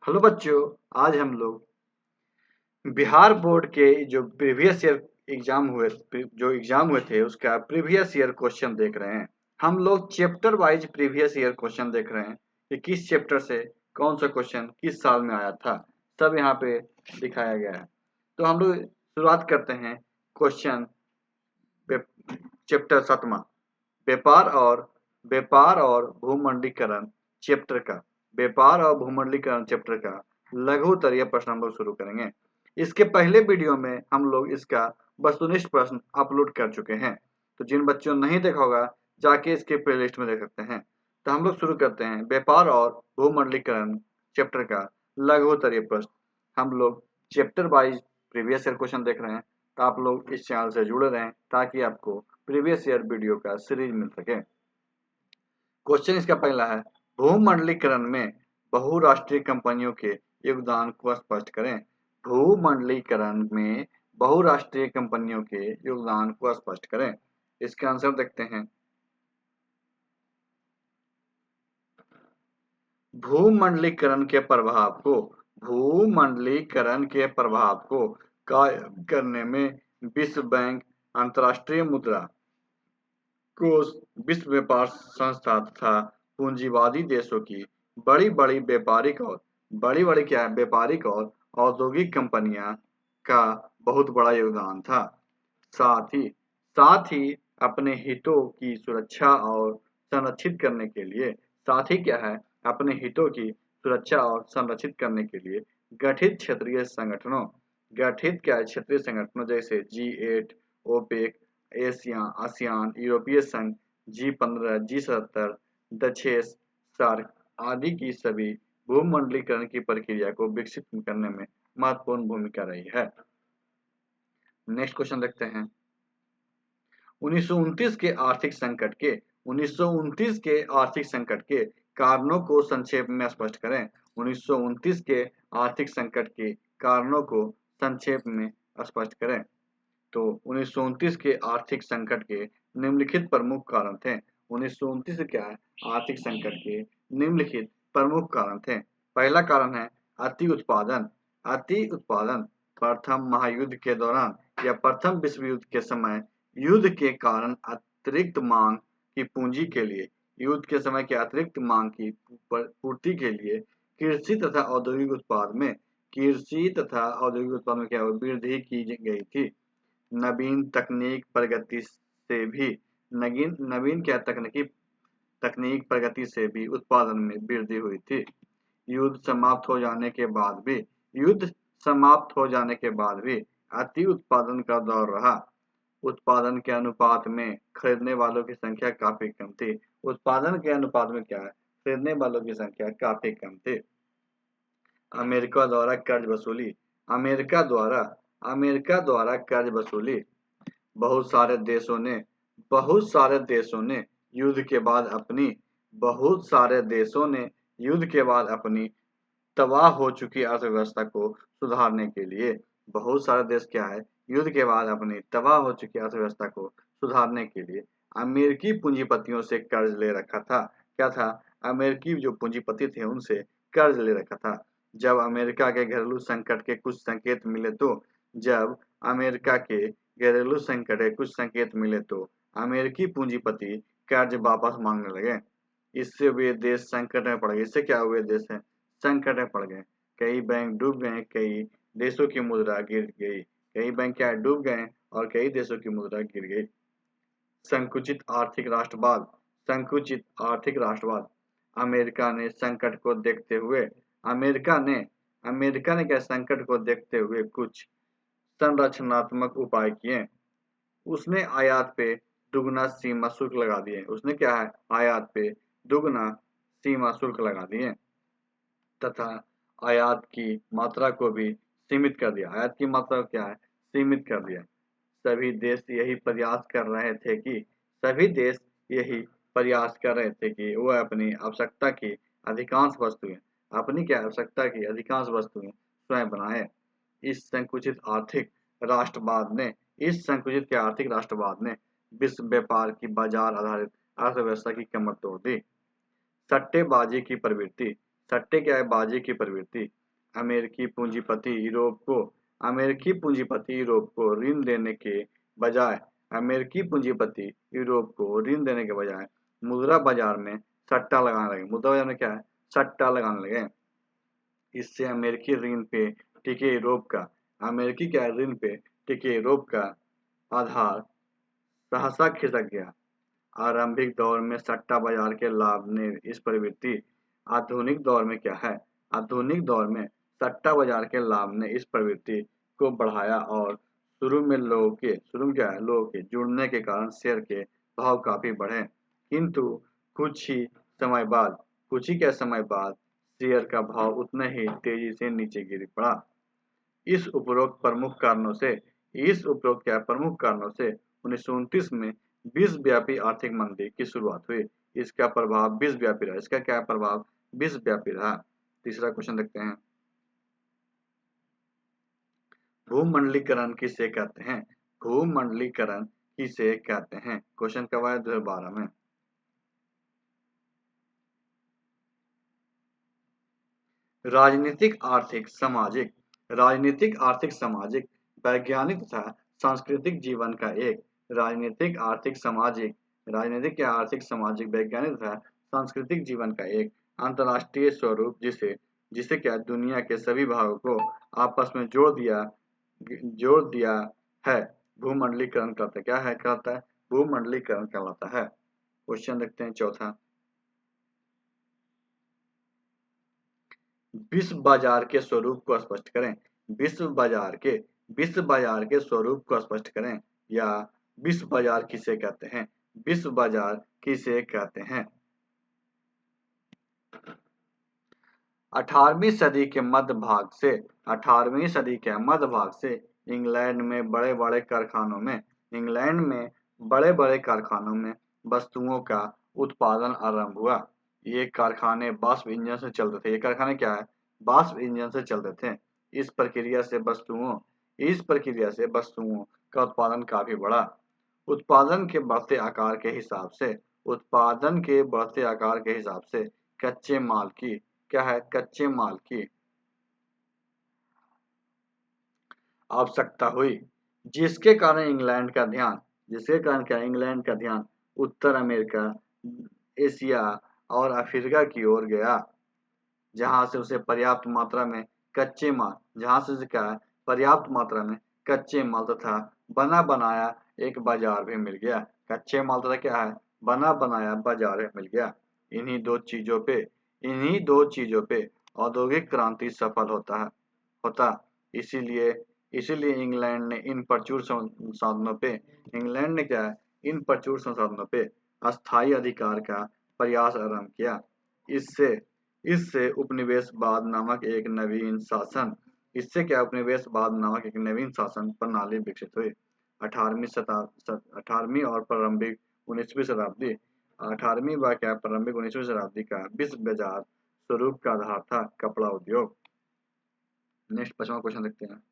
Hello बच्चों। आज हम लोग बिहार बोर्ड के जो प्रीवियस ईयर एग्जाम हुए थे उसका प्रीवियस ईयर क्वेश्चन देख रहे हैं। हम लोग chapter wise previous year question देख रहे हैं कि किस चैप्टर से कौन सा क्वेश्चन किस साल में आया था, सब यहाँ पे दिखाया गया है। तो हम लोग शुरुआत करते हैं क्वेश्चन चैप्टर 7वां व्यापार और भूमंडलीकरण चैप्टर का व्यापार और भूमंडलीकरण चैप्टर का लघु उत्तरीय प्रश्न हम लोग शुरू करेंगे। इसके पहले वीडियो में हम लोग इसका वस्तुनिष्ठ प्रश्न अपलोड कर चुके हैं, तो जिन बच्चों ने नहीं देखा होगा जाके इसके प्लेलिस्ट में देख सकते हैं। तो हम लोग शुरू करते हैं व्यापार और भूमंडलीकरण चैप्टर का लघु उत्तरीय प्रश्न। हम लोग chapter wise previous year question देख रहे हैं, तो आप लोग इस चैनल से जुड़े रहें ताकि आपको प्रीवियस ईयर वीडियो का सीरीज मिल सके। क्वेश्चन इसका पहला है, भूमंडलीकरण में बहुराष्ट्रीय कंपनियों के योगदान को स्पष्ट करें। भूमंडलीकरण में बहुराष्ट्रीय कंपनियों के योगदान को स्पष्ट करें। इसका आंसर देखते हैं। भूमंडलीकरण के कायम करने में विश्व बैंक, अंतर्राष्ट्रीय मुद्रा कोष, विश्व व्यापार संस्था तथा पूंजीवादी देशों की बड़ी-बड़ी व्यापारिक और औद्योगिक कंपनियां का बहुत बड़ा योगदान था। साथ ही अपने हितों की सुरक्षा और संरक्षित करने के लिए साथ ही क्या है अपने हितों की सुरक्षा और संरक्षित करने के लिए गठित संगठनों जैसे G8, ओपेक, आसियान, यूरोपीय संघ, G15, G17, डचेस, सार्क आदि की सभी भूमंडलीकरण की प्रक्रिया को विकसित करने में महत्वपूर्ण भूमिका रही है। नेक्स्ट क्वेश्चन देखते हैं। 1929 के आर्थिक संकट के कारणों को संक्षेप में स्पष्ट करें। 1929 के आर्थिक संकट के कारणों को संक्षेप में स्पष्ट करें। तो 1929 के आर्थिक संकट के निम्नलिखित प्रमुख कारण थे। 1929 क्या है आर्थिक संकट के निम्नलिखित प्रमुख कारण थे। पहला कारण है अति उत्पादन। प्रथम महायुद्ध के दौरान या प्रथम विश्व युद्ध के समय युद्ध के कारण अतिरिक्त मांग की पूंजी के लिए युद्ध के समय की अतिरिक्त मांग की पूर्ति के लिए कृषि तथा औद्योगिक उत्पाद में क्या वृद्धि की गई थी। नवीन तकनीक प्रगति से भी तकनीक प्रगति से भी उत्पादन में वृद्धि हुई थी। युद्ध समाप्त हो जाने के बाद भी अति उत्पादन का दौर रहा। उत्पादन के अनुपात में खरीदने वालों की संख्या काफी कम थी। उत्पादन के अनुपात में क्या है खरीदने वालों की संख्या काफी कम थी। अमेरिका द्वारा कर्ज वसूली। बहुत सारे देशों ने युद्ध के बाद अपनी तबाह हो चुकी अर्थव्यवस्था को सुधारने के लिए अमेरिकी पूंजीपतियों से कर्ज ले रखा था। क्या था अमेरिकी जो पूंजीपति थे उनसे कर्ज ले रखा था। जब अमेरिका के घरेलू संकट के कुछ संकेत मिले तो अमेरिकी पूंजीपति कर्ज वापस मांगने लगे। इससे वे देश संकट में पड़ गए। इससे क्या हुए देश हैं संकट में पड़ गए। कई बैंक डूब गए, कई देशों की मुद्रा गिर गई। कई बैंक क्या डूब गए और कई देशों की मुद्रा गिर गई। संकुचित आर्थिक राष्ट्रवाद। अमेरिका ने संकट को देखते हुए कुछ संरचनात्मक उपाय किए। उसने आयात पे दुगना सीमा शुल्क लगा दिए तथा आयात की मात्रा को भी सीमित कर दिया। आयात की मात्रा क्या है सीमित कर दिया। सभी देश यही प्रयास कर रहे थे कि वह अपनी आवश्यकता की अधिकांश वस्तुएं स्वयं बनाए। इस संकुचित आर्थिक राष्ट्रवाद ने विश्व व्यापार की बाजार आधारित अर्थव्यवस्था की कमर तोड़ दी। सट्टेबाजी की प्रवृत्ति। सट्टे क्या है? बाजी की प्रवृत्ति। अमेरिकी पूंजीपति यूरोप को ऋण देने के बजाय मुद्रा बाजार में सट्टा लगाने लगे। मुद्रा बाजार में क्या है? सट्टा लगाने लगे। इससे अमेरिकी ऋण पे टिके यूरोप का आधार सहसा खिसक गया। आरंभिक दौर में सट्टा बाजार के लाभ ने इस प्रवृत्ति आधुनिक दौर में क्या है? आधुनिक दौर में सट्टा बाजार के लाभ ने इस प्रवृत्ति को बढ़ाया और शुरू में लोगों के जुड़ने के कारण शेयर के भाव काफी बढ़े, किंतु कुछ ही के समय बाद शेयर का भाव उतने ही तेजी से नीचे गिर पड़ा। इस उपरोक्त प्रमुख कारणों से 1929 में विश्वव्यापी आर्थिक मंदी की शुरुआत हुई। इसका प्रभाव विश्वव्यापी रहा। इसका क्या प्रभाव? विश्वव्यापी रहा। तीसरा क्वेश्चन देखते हैं। भूमंडलीकरण किसे कहते हैं? भूमंडलीकरण किसे कहते हैं? क्वेश्चन कब आया? 2012 में। राजनीतिक आर्थिक सामाजिक वैज्ञानिक तथा सांस्कृतिक जीवन का एक वैज्ञानिक तथा सांस्कृतिक जीवन का एक अंतर्राष्ट्रीय स्वरूप जिसे क्या दुनिया के सभी भागों को आपस में जोड़ दिया है, भूमंडलीकरण कहलाता है। भूमंडलीकरण कहलाता है। क्वेश्चन देखते हैं चौथा। विश्व बाजार के स्वरूप को स्पष्ट करें। विश्व बाजार के स्वरूप को स्पष्ट करें, या विश्व बाजार किसे कहते हैं? विश्व बाजार किसे कहते हैं? 18वीं सदी के मध्य भाग से इंग्लैंड में बड़े बड़े कारखानों में वस्तुओं का उत्पादन आरंभ हुआ। ये कारखाने वाष्प इंजन से चलते थे। ये कारखाने क्या है? वाष्प इंजन से चलते थे। इस प्रक्रिया से वस्तुओं का उत्पादन काफी बढ़ा। उत्पादन के बढ़ते आकार के हिसाब से कच्चे माल की आवश्यकता हुई, जिसके कारण इंग्लैंड का ध्यान उत्तर अमेरिका, एशिया और अफ्रीका की ओर गया, जहां से उसे पर्याप्त मात्रा में कच्चे माल तथा बना बनाया एक बाजार भी मिल गया। कच्चे माल तथा क्या है? बना बनाया बाजार मिल गया। इन्हीं दो चीजों पे औद्योगिक क्रांति सफल होता। इसीलिए इंग्लैंड ने इन प्रचुर संसाधनों पे अस्थायी अधिकार का प्रयास आरंभ किया। इससे उपनिवेशवाद नामक एक नवीन शासन प्रणाली विकसित हुई। 18वीं और प्रारंभिक 19वीं शताब्दी का विश्व बाजार स्वरूप का आधार था कपड़ा उद्योग। नेक्स्ट 5वां क्वेश्चन देखते हैं।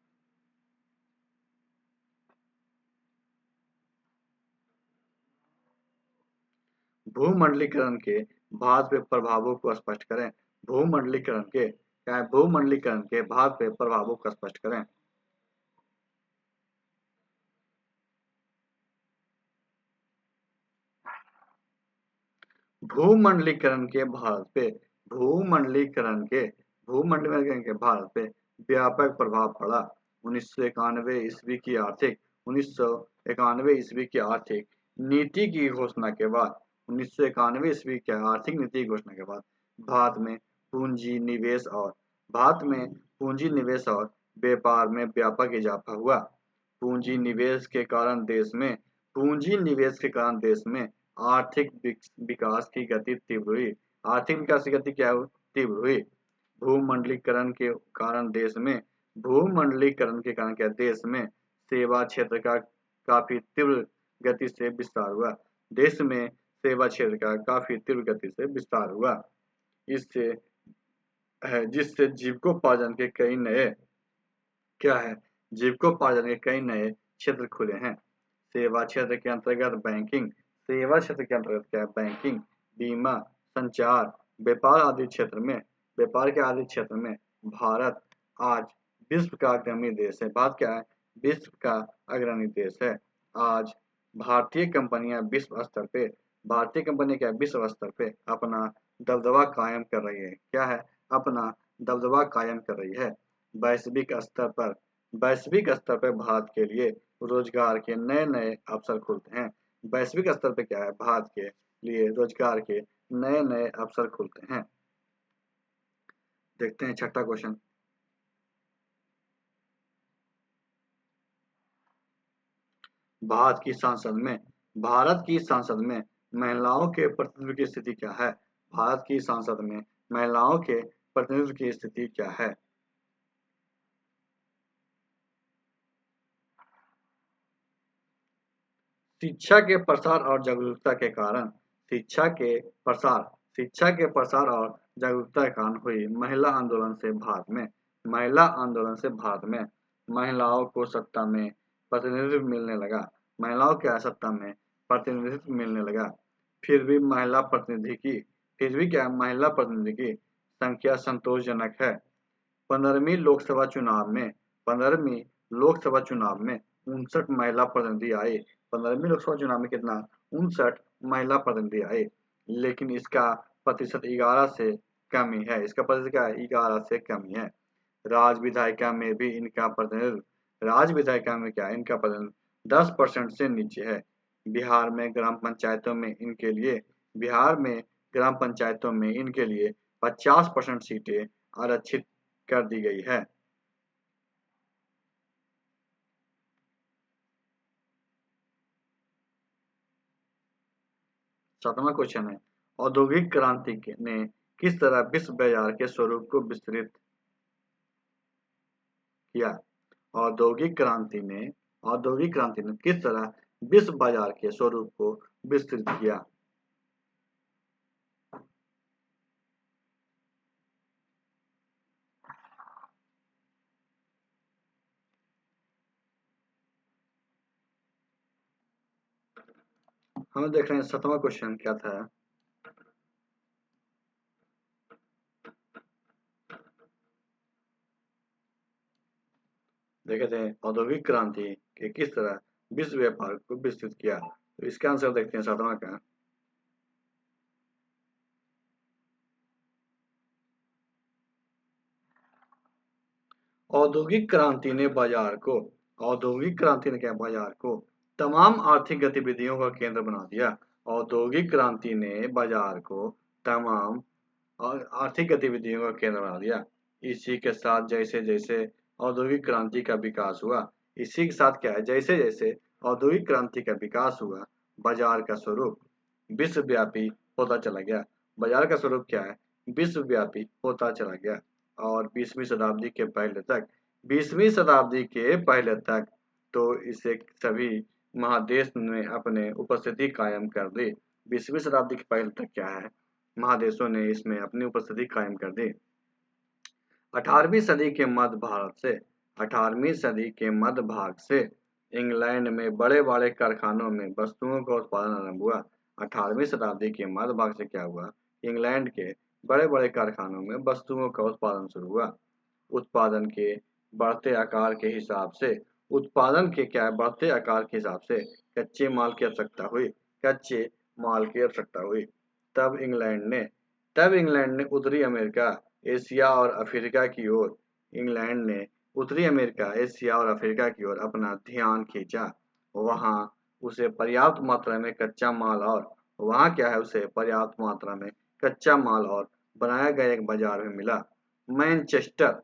भूमंडलीकरण के भारत पे प्रभावों को स्पष्ट करें। भूमंडलीकरण के भारत पे प्रभावों को स्पष्ट करें। भूमंडलीकरण के भारत पे व्यापक प्रभाव पड़ा। 1991 ईस्वी की आर्थिक नीति की घोषणा के बाद भारत में पूंजी निवेश और व्यापार में व्यापक इजाफा हुआ। पूंजी निवेश के कारण देश में आर्थिक विकास की गति तीव्र हुई। भूमंडलीकरण के कारण देश में सेवा क्षेत्र का काफी तीव्र गति से विस्तार हुआ। जिससे जीविकोपार्जन के कई नए क्षेत्र खुले हैं। सेवा क्षेत्र के अंतर्गत बैंकिंग, बीमा, संचार, व्यापार आदि क्षेत्र में व्यापार के आदि क्षेत्र में भारत आज विश्व का अग्रणी देश है। भारत क्या है? विश्व का अग्रणी देश है। आज भारतीय कंपनियां विश्व स्तर पे विश्व स्तर पे अपना दबदबा कायम कर रही है। क्या है? अपना दबदबा कायम कर रही है। वैश्विक स्तर पर भारत के लिए रोजगार के नए नए अवसर खुलते हैं। वैश्विक स्तर पे क्या है? भारत के लिए रोजगार के नए नए अवसर खुलते हैं। देखते हैं छठा क्वेश्चन। भारत की संसद में महिलाओं के प्रतिनिधित्व की स्थिति क्या है? भारत की संसद में महिलाओं के प्रतिनिधित्व की स्थिति क्या है? शिक्षा के प्रसार और जागरूकता के कारण शिक्षा के प्रसार और जागरूकता के कारण हुई महिला आंदोलन से भारत में महिलाओं को सत्ता में प्रतिनिधित्व मिलने लगा। महिलाओं के सत्ता में प्रतिनिधित्व मिलने लगा। फिर भी महिला प्रतिनिधि की संख्या संतोषजनक है। 15वीं लोकसभा चुनाव में 59 महिला प्रतिनिधि आए। 15वीं लोकसभा चुनाव में कितना? 59 महिला प्रतिनिधि आए। लेकिन इसका प्रतिशत 11 से कम ही है। इसका प्रतिशत क्या है? 11 से कम ही है। राज्य विधायिका में भी इनका प्रतिनिधित्व राज्य विधायिका में क्या है? इनका प्रतिनिधित्व 10% से नीचे है। बिहार में ग्राम पंचायतों में इनके लिए 50% सीटें आरक्षित कर दी गई है। सातवां क्वेश्चन है, औद्योगिक क्रांति ने किस तरह विश्व बाजार के स्वरूप को विस्तृत किया? औद्योगिक क्रांति ने किस तरह विश्व बाजार के स्वरूप को विस्तृत किया? हम देख रहे हैं सातवां क्वेश्चन क्या था। देखे थे औद्योगिक क्रांति के किस तरह विश्व व्यापार को विस्तृत किया। तो इसका आंसर देखते हैं सातवां का। औद्योगिक क्रांति ने क्या बाजार को तमाम आर्थिक गतिविधियों का केंद्र बना दिया। औद्योगिक क्रांति ने बाजार को तमाम आर्थिक गतिविधियों का केंद्र बना दिया। इसी के साथ जैसे जैसे औद्योगिक क्रांति का विकास हुआ, इसी के साथ क्या है? जैसे जैसे औद्योगिक क्रांति का विकास हुआ, बाजार का स्वरूप विश्वव्यापी होता चला गया। बाजार का स्वरूप क्या है? विश्वव्यापी होता चला गया। और 20वीं शताब्दी के पहले तक तो इसे सभी महादेश ने अपने उपस्थिति कायम कर दी। 20वीं शताब्दी के पहले तक क्या है? महादेशों ने इसमें अपनी उपस्थिति कायम कर दी। 18वीं सदी के मध्य भारत से 18वीं सदी के मध्य भाग से इंग्लैंड में बड़े बड़े कारखानों में वस्तुओं का उत्पादन आरंभ हुआ। 18वीं शताब्दी के मध्य भाग से क्या हुआ? इंग्लैंड के बड़े बड़े कारखानों में वस्तुओं का उत्पादन शुरू हुआ। उत्पादन के बढ़ते आकार के हिसाब से कच्चे माल की आवश्यकता हुई। तब इंग्लैंड ने उत्तरी अमेरिका, एशिया और अफ्रीका की ओर अपना ध्यान खींचा। वहाँ उसे पर्याप्त मात्रा में कच्चा माल और बनाया गया एक बाजार भी मिला। मैनचेस्टर,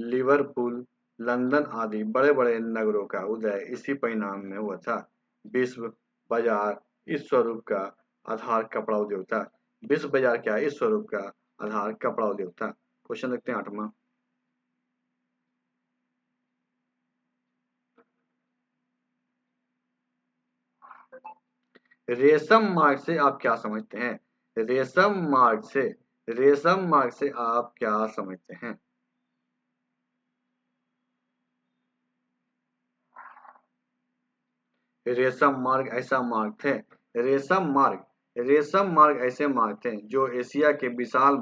लिवरपूल, लंदन आदि बड़े-बड़े नगरों का उदय इसी परिणाम में हुआ था। विश्व बाजार इस स्वरूप का आधार कपड़ा उद्योग था। विश्व बाजार क्या है? इस स्वरूप का आधार कपड़ा उद्योग था। क्वेश्चन देखते हैं 8वां। रेशम मार्ग से आप क्या समझते हैं? रेशम मार्ग से आप क्या समझते हैं? रेशम मार्ग ऐसा मार्ग है। रेशम मार्ग रेशम मार्ग ऐसे मार्ग थे जो एशिया के विशाल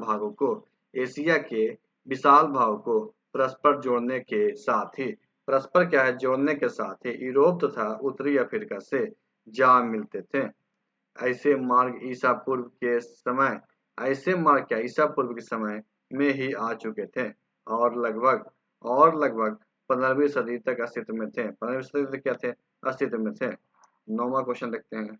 भागों को परस्पर जोड़ने के साथ ही परस्पर क्या है जोड़ने के साथ ही यूरोप तथा उत्तरी अफ्रीका से जा मिलते थे। ऐसे मार्ग ऐसे मार्ग क्या ईसा पूर्व के समय में ही आ चुके थे और लगभग 15वीं सदी तक अस्तित्व में थे। 15वीं सदी तक क्या थे? अस्तित्व में थे। 9वां क्वेश्चन देखते हैं।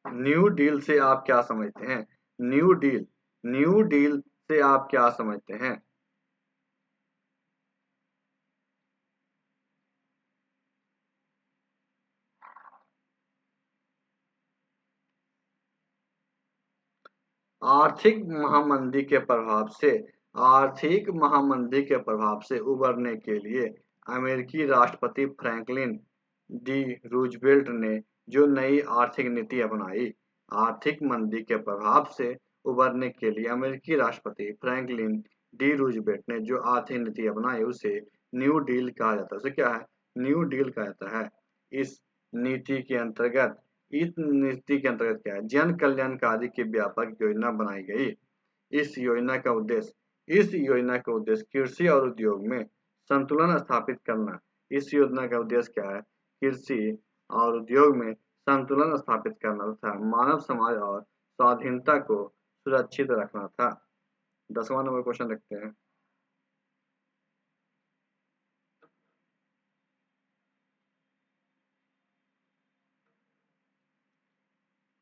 न्यू डील से आप क्या समझते हैं? न्यू डील से आप क्या समझते हैं? आर्थिक महामंदी के प्रभाव से उबरने के लिए अमेरिकी राष्ट्रपति फ्रैंकलिन डी रूजवेल्ट ने जो नई आर्थिक नीति अपनाई। आर्थिक मंदी के प्रभाव से उबरने के लिए अमेरिकी राष्ट्रपति फ्रैंकलिन डी रूजवेल्ट ने जो आर्थिक नीति अपनाई उसे न्यू डील कहा जाता है। उसे क्या है? न्यू डील कहा जाता है। इस नीति के अंतर्गत क्या है? जन कल्याणकारी की व्यापक योजना बनाई गई। इस योजना का उद्देश्य कृषि और उद्योग में संतुलन स्थापित करना। इस योजना का उद्देश्य क्या है? कृषि और उद्योग में संतुलन स्थापित करना तथा मानव समाज और स्वाधीनता को सुरक्षित रखना था। 10वां नंबर क्वेश्चन देखते हैं।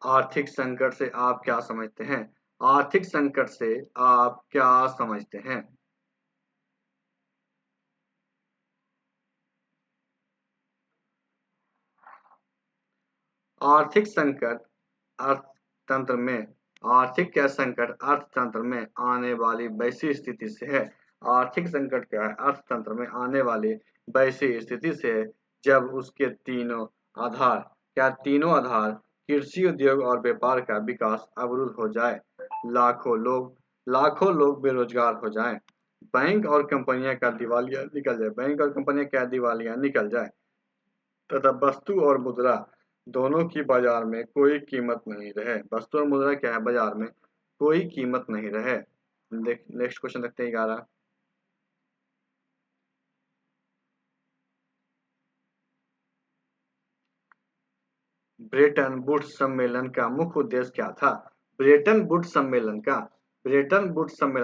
आर्थिक संकट से आप क्या समझते हैं? आर्थिक संकट से आप क्या समझते हैं? आर्थिक संकट अर्थतंत्र में आने वाली वैसी स्थिति से है। आर्थिक संकट क्या है? अर्थतंत्र में आने वाली वैसी स्थिति से है जब उसके तीनों आधार कृषि उद्योग और व्यापार का विकास अवरुद्ध हो जाए। लाखों लोग बेरोजगार हो जाएं। बैंक और कंपनियां का दिवालिया निकल जाए तथा वस्तु और मुद्रा दोनों की बाजार में कोई कीमत नहीं रहे। वस्तु और मुद्रा क्या है? बाजार में कोई कीमत नहीं रहे। नेक्स्ट क्वेश्चन देखते हैं 11। ब्रेटन वुड्स सम्मेलन का मुख्य उद्देश्य क्या था? ब्रेटन वुड्स सम्मेलन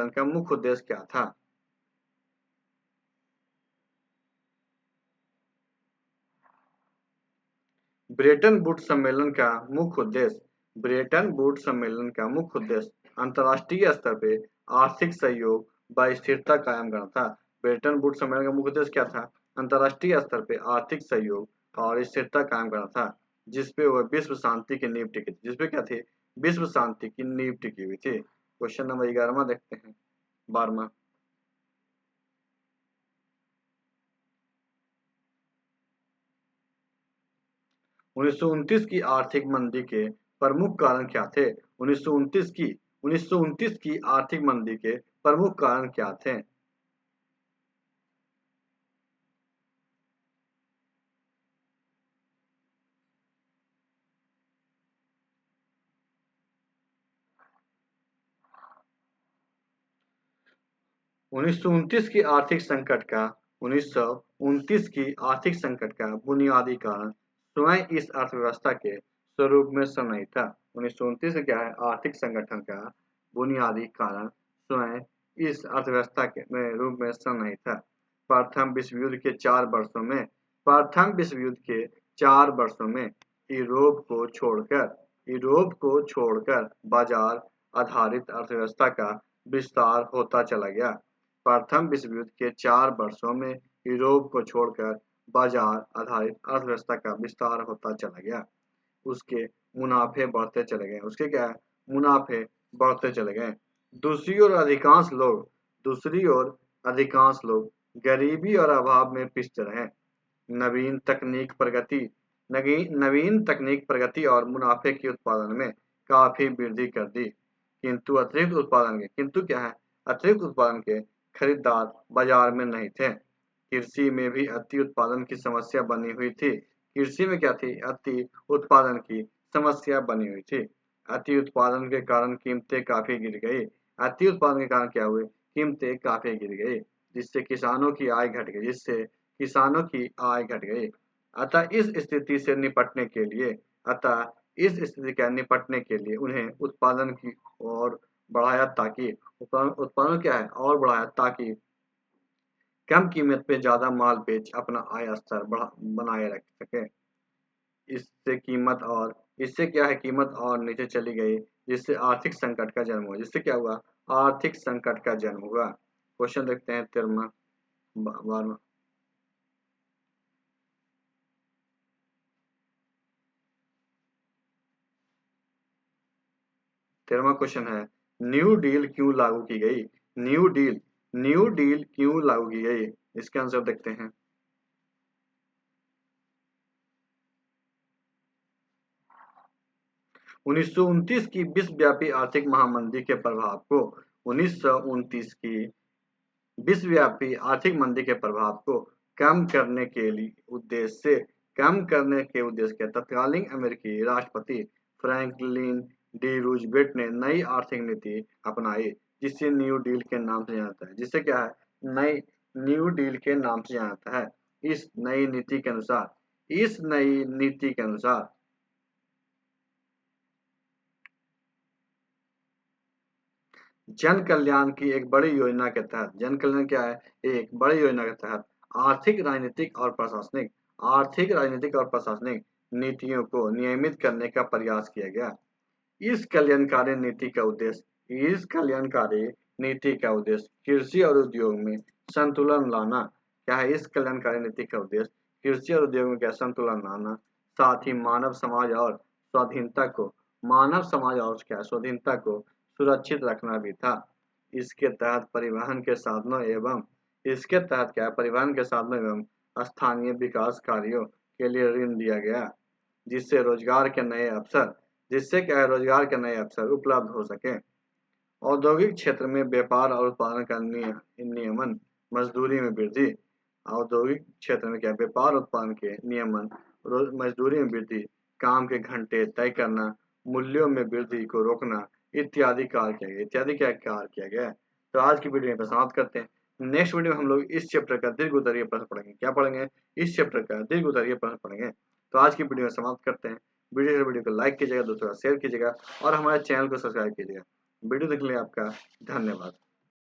का मुख्य उद्देश्य क्या था? ब्रेटन वुड्स सम्मेलन का मुख्य उद्देश्य अंतर्राष्ट्रीय स्तर पे आर्थिक सहयोग व स्थिरता कायम करना था। ब्रेटन वुड्स सम्मेलन का मुख्य उद्देश्य क्या था? अंतर्राष्ट्रीय स्तर पे आर्थिक सहयोग और स्थिरता कायम करना था, जिसपे वह विश्व शांति की नींव टिकी थी। जिसपे क्या थी? विश्व शांति की नींव टिकी हुई थी। क्वेश्चन नंबर 11वां देखते हैं। 12वां। 1929 की आर्थिक मंदी के प्रमुख कारण क्या थे? 1929 की आर्थिक मंदी के प्रमुख कारण क्या थे? 1929 की आर्थिक संकट का 1929 की आर्थिक संकट का बुनियादी कारण स्वयं इस अर्थव्यवस्था के स्वरूप में नहीं था। 1929 क्या है? आर्थिक संगठन का बुनियादी कारण स्वयं इस अर्थव्यवस्था के रूप में नहीं था। प्रथम विश्व युद्ध के 4 वर्षों में यूरोप को छोड़कर बाजार आधारित अर्थव्यवस्था का विस्तार होता चला गया। प्रथम विश्व युद्ध के 4 वर्षों में यूरोप को छोड़कर बाजार आधारित अर्थव्यवस्था का विस्तार होता चला गया। उसके मुनाफे बढ़ते चले गए। उसके क्या है? मुनाफे बढ़ते चले गए। दूसरी ओर अधिकांश लोग गरीबी और अभाव में पिसते रहे। नवीन तकनीक प्रगति और मुनाफे के उत्पादन में काफी वृद्धि कर दी, किंतु क्या है? अतिरिक्त उत्पादन के खरीदार बाजार में नहीं थे। कृषि में भी अति उत्पादन की समस्या बनी हुई थी। कृषि में क्या थी? अति उत्पादन की समस्या बनी हुई थी। अति उत्पादन के कारण कीमतें काफी गिर गई। अति उत्पादन के कारण क्या हुए? कीमतें काफी गिर गई, जिससे किसानों की आय घट गई, अतः इस स्थिति से निपटने के लिए उन्हें उत्पादन की ओर बढ़ाया ताकि उत्पादन क्या है? और बढ़ाया ताकि कम कीमत पे ज्यादा माल बेच अपना आय स्तर बनाए रख सके। इससे क्या है? कीमत और नीचे चली गई, जिससे आर्थिक संकट का जन्म हुआ। जिससे क्या हुआ? आर्थिक संकट का जन्म हुआ। क्वेश्चन देखते हैं 13वां 12वां। 13वां क्वेश्चन है, न्यू डील क्यों लागू की गई? न्यू डील क्यों लागू की गई? इसका आंसर देखते हैं। 1929 की विश्वव्यापी आर्थिक महामंदी के प्रभाव को 1929 की विश्वव्यापी आर्थिक मंदी के प्रभाव को कम करने के लिए तत्कालीन अमेरिकी राष्ट्रपति फ्रैंकलिन डी रूजवेल्ट ने नई आर्थिक नीति अपनाई, जिसे न्यू डील के नाम से जाना जाता है। जिससे क्या है? नई न्यू डील के नाम से जाना जाता है। इस नई नीति के अनुसार जन कल्याण की एक बड़ी योजना के तहत, जन कल्याण क्या है? एक बड़ी योजना के तहत आर्थिक राजनीतिक और प्रशासनिक नीतियों को नियमित करने का प्रयास किया गया। इस कल्याणकारी नीति का उद्देश्य कृषि और उद्योग में संतुलन लाना। क्या है इस कल्याणकारी नीति का उद्देश्य? कृषि और उद्योग में क्या? संतुलन लाना। साथ ही स्वाधीनता को सुरक्षित रखना भी था। इसके तहत परिवहन के साधनों एवं स्थानीय विकास कार्यों के लिए ऋण दिया गया, जिससे रोजगार के नए अवसर उपलब्ध हो सके। औद्योगिक क्षेत्र में व्यापार और उत्पादन का नियमन, मजदूरी में वृद्धि। औद्योगिक क्षेत्र में क्या? व्यापार उत्पादन के नियमन, मजदूरी में वृद्धि, काम के घंटे तय करना, मूल्यों में वृद्धि को रोकना इत्यादि क्या कार्य किया गया। तो आज की वीडियो में समाप्त करते हैं। नेक्स्ट वीडियो में हम लोग इस चैप्टर का दीर्घ उत्तरीय प्रश्न पढ़ेंगे। क्या पढ़ेंगे? इस चैप्टर का दीर्घ उत्तरीय प्रश्न पढ़ेंगे। तो आज की वीडियो में समाप्त करते हैं। वीडियो को लाइक कीजिएगा, दोस्तों का शेयर कीजिएगा और हमारे चैनल को सब्सक्राइब कीजिएगा। वीडियो देखने के लिए आपका धन्यवाद।